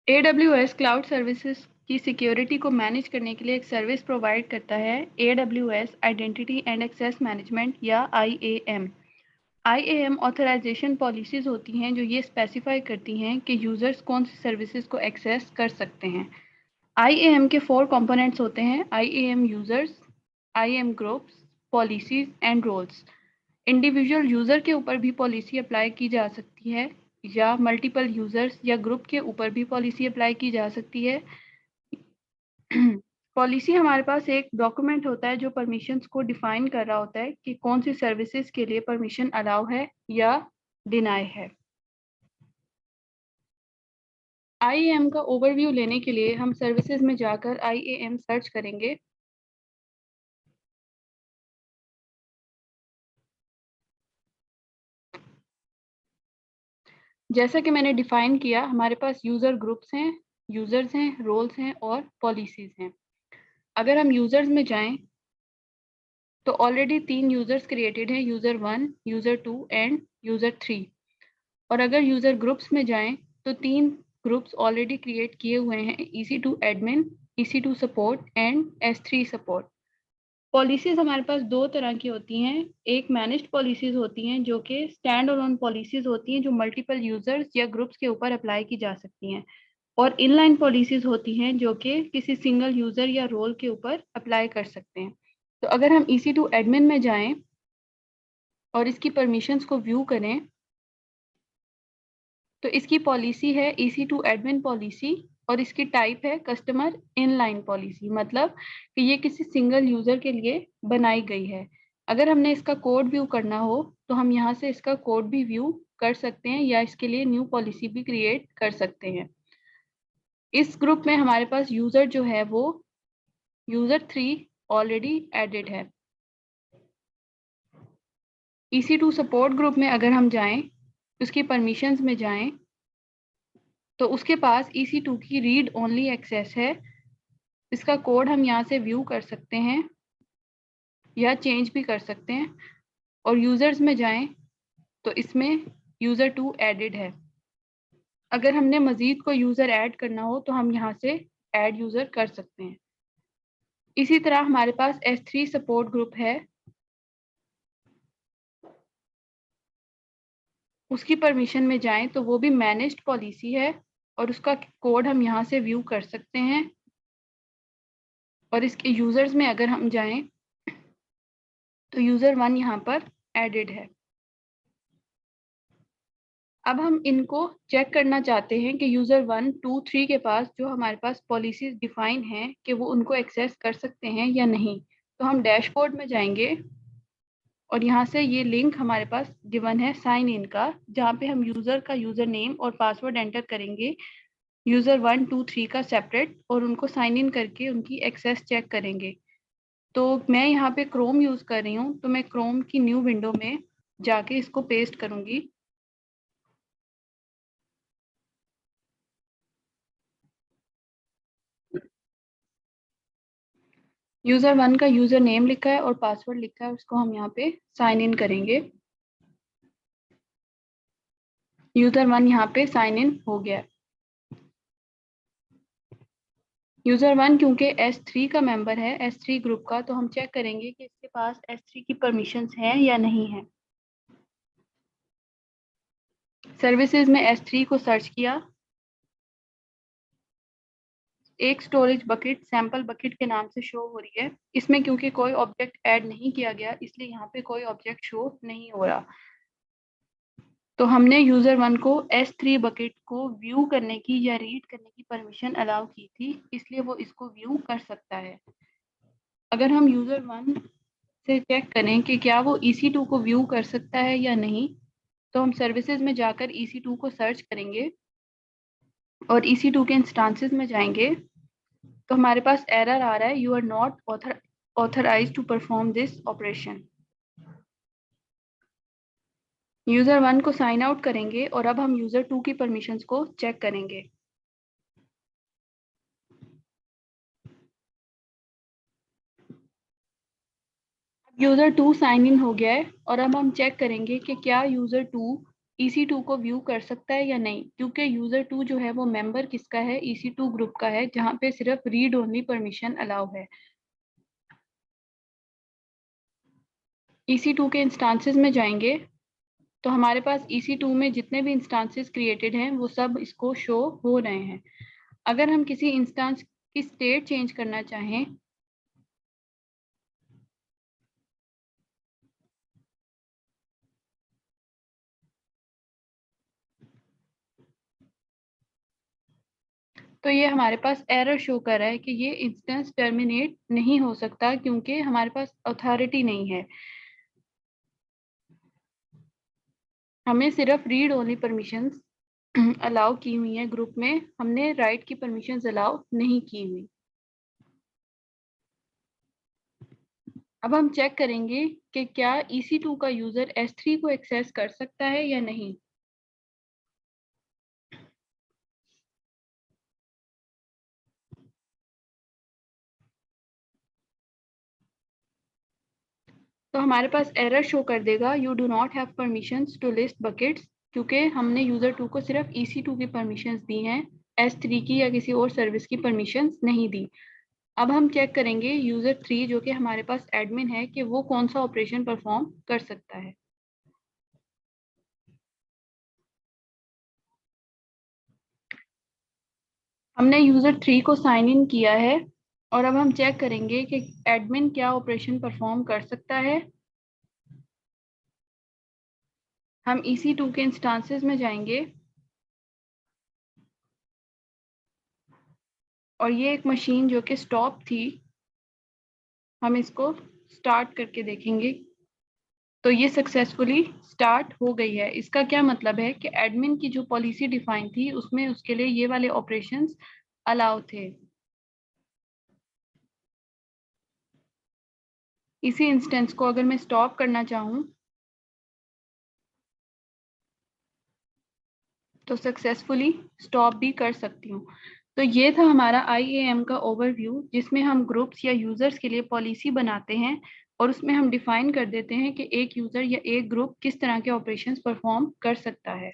AWS cloud services की security को manage करने के लिए एक सर्विस प्रोवाइड करता है AWS identity and access management या IAM। IAM ऑथराइजेशन पॉलिसीज होती हैं जो ये स्पेसिफाई करती हैं कि यूजर्स कौन सी सर्विसेज को एक्सेस कर सकते हैं। IAM के 4 कंपोनेंट्स होते हैं: IAM users, IAM groups, policies and roles. Individual user के ऊपर भी पॉलिसी अप्लाई की जा सकती है या मल्टीपल यूजर्स या ग्रुप के ऊपर भी पॉलिसी अप्लाई की जा सकती है। पॉलिसी हमारे पास एक डॉक्यूमेंट होता है जो परमिशंस को डिफाइन कर रहा होता है कि कौन सी सर्विसेज के लिए परमिशन अलाउ है या डिनाई है। IAM का ओवरव्यू लेने के लिए हम सर्विसेज में जाकर IAM सर्च करेंगे। जैसा कि मैंने डिफाइन किया, हमारे पास यूजर ग्रुप्स हैं, यूजर्स हैं, रोल्स हैं और पॉलिसीज हैं। अगर हम यूजर्स में जाएं तो ऑलरेडी 3 यूजर्स क्रिएटेड हैं, यूजर 1, यूजर 2 एंड यूजर 3। और अगर यूजर ग्रुप्स में जाएं तो 3 ग्रुप्स ऑलरेडी क्रिएट किए हुए हैं, EC2 admin, EC2 support and S3 support. Policies हमारे पास 2 तरह की होती हैं। एक मैनेज्ड पॉलिसीज होती हैं जो कि स्टैंड अलोन पॉलिसीज होती हैं जो मल्टीपल यूजर्स या ग्रुप्स के ऊपर अप्लाई की जा सकती हैं, और इनलाइन पॉलिसीज होती हैं जो कि किसी सिंगल यूजर या रोल के ऊपर अप्लाई कर सकते हैं। तो अगर हम EC2 एडमिन में जाएं और इसकी परमिशंस को व्यू करें तो इसकी पॉलिसी है EC2 एडमिन पॉलिसी और इसकी टाइप है कस्टमर इनलाइन पॉलिसी, मतलब कि ये किसी सिंगल यूजर के लिए बनाई गई है। अगर हमने इसका कोड व्यू करना हो तो हम यहाँ से इसका कोड भी व्यू कर सकते हैं या इसके लिए न्यू पॉलिसी भी क्रिएट कर सकते हैं। इस ग्रुप में हमारे पास यूजर जो है वो यूजर 3 ऑलरेडी एडेड है। EC2 सपोर्ट ग्रुप में अगर हम जाएं, उसकी परमिशंस में जाएं तो उसके पास EC2 की रीड ओनली एक्सेस है। इसका कोड हम यहाँ से व्यू कर सकते हैं या चेंज भी कर सकते हैं। और यूजर्स में जाएं तो इसमें यूजर 2 एडेड है। अगर हमने मजीद कोई यूजर ऐड करना हो तो हम यहाँ से ऐड यूजर कर सकते हैं। इसी तरह हमारे पास S3 सपोर्ट ग्रुप है, उसकी परमिशन में जाएं तो वो भी मैनेज्ड पॉलिसी है और उसका कोड हम यहाँ से व्यू कर सकते हैं। और इसके यूजर्स में अगर हम जाएं तो यूजर 1 यहाँ पर एडेड है। अब हम इनको चेक करना चाहते हैं कि यूजर 1, 2, 3 के पास जो हमारे पास पॉलिसीज डिफाइन हैं कि वो उनको एक्सेस कर सकते हैं या नहीं। तो हम डैशबोर्ड में जाएंगे और यहाँ से ये लिंक हमारे पास गिवन है साइन इन का, जहाँ पे हम यूजर का यूजर नेम और पासवर्ड एंटर करेंगे, यूजर 1, 2, 3 का सेपरेट, और उनको साइन इन करके उनकी एक्सेस चेक करेंगे। तो मैं यहाँ पे क्रोम यूज कर रही हूँ, तो मैं क्रोम की न्यू विंडो में जाके इसको पेस्ट करूंगी। यूजर 1 का यूजर नेम लिखा है और पासवर्ड लिखा है, उसको हम यहाँ पे साइन इन करेंगे। यूजर 1 यहाँ पे साइन इन हो गया। यूजर 1 क्योंकि S3 का मेंबर है, S3 ग्रुप का, तो हम चेक करेंगे कि इसके पास S3 की परमिशंस हैं या नहीं है। सर्विसेज में S3 को सर्च किया, एक स्टोरेज बकेट सैंपल बकेट के नाम से शो हो रही है। इसमें क्योंकि कोई ऑब्जेक्ट ऐड नहीं किया गया इसलिए यहाँ पे कोई ऑब्जेक्ट शो नहीं हो रहा। तो हमने यूजर 1 को S3 बकेट को व्यू करने की या रीड करने की परमिशन अलाउ की थी, इसलिए वो इसको व्यू कर सकता है। अगर हम यूजर 1 से चेक करें कि क्या वो EC2 को व्यू कर सकता है या नहीं, तो हम सर्विसेज में जाकर EC2 को सर्च करेंगे और EC2 के इंस्टांसेस में जाएंगे तो हमारे पास एरर आ रहा है, you are not authorised to perform this operation. User 1 को साइन आउट करेंगे और अब हम यूजर 2 की परमिशंस को चेक करेंगे। यूजर 2 साइन इन हो गया है और अब हम चेक करेंगे कि क्या यूजर 2 EC2 को व्यू कर सकता है या नहीं, क्योंकि यूजर 2 जो है वो मेंबर किसका है, EC2 ग्रुप का है, जहां पे सिर्फ रीड ओनली परमिशन अलाउ है। EC2 के इंस्टांसेस में जाएंगे तो हमारे पास EC2 में जितने भी इंस्टांसेस क्रिएटेड हैं वो सब इसको शो हो रहे हैं। अगर हम किसी इंस्टांस की स्टेट चेंज करना चाहें तो ये हमारे पास एरर शो कर रहा है कि ये इंस्टेंस टर्मिनेट नहीं हो सकता क्योंकि हमारे पास अथॉरिटी नहीं है। हमें सिर्फ रीड ओनली परमिशंस अलाउ की हुई है ग्रुप में, हमने राइट की परमिशंस अलाउ नहीं की हुई। अब हम चेक करेंगे कि क्या EC2 का यूजर S3 को एक्सेस कर सकता है या नहीं। तो हमारे पास एरर शो कर देगा you do not have permissions to list buckets, क्योंकि हमने यूजर 2 को सिर्फ EC2 की परमिशंस दी हैं, S3 की या किसी और सर्विस की परमिशंस नहीं दी। अब हम चेक करेंगे यूजर 3 जो कि हमारे पास एडमिन है कि वो कौन सा ऑपरेशन परफॉर्म कर सकता है। हमने यूजर 3 को साइन इन किया है और अब हम चेक करेंगे कि एडमिन क्या ऑपरेशन परफॉर्म कर सकता है। हम EC2 के इंस्टांसेस में जाएंगे और ये एक मशीन जो कि स्टॉप थी, हम इसको स्टार्ट करके देखेंगे। तो ये सक्सेसफुली स्टार्ट हो गई है। इसका क्या मतलब है कि एडमिन की जो पॉलिसी डिफाइन थी उसमें उसके लिए ये वाले ऑपरेशंस अलाउ थे। इसी इंस्टेंस को अगर मैं स्टॉप करना चाहूँ तो सक्सेसफुली स्टॉप भी कर सकती हूँ। तो ये था हमारा IAM का ओवरव्यू, जिसमें हम ग्रुप्स या यूजर्स के लिए पॉलिसी बनाते हैं और उसमें हम डिफाइन कर देते हैं कि एक यूजर या एक ग्रुप किस तरह के ऑपरेशंस परफॉर्म कर सकता है।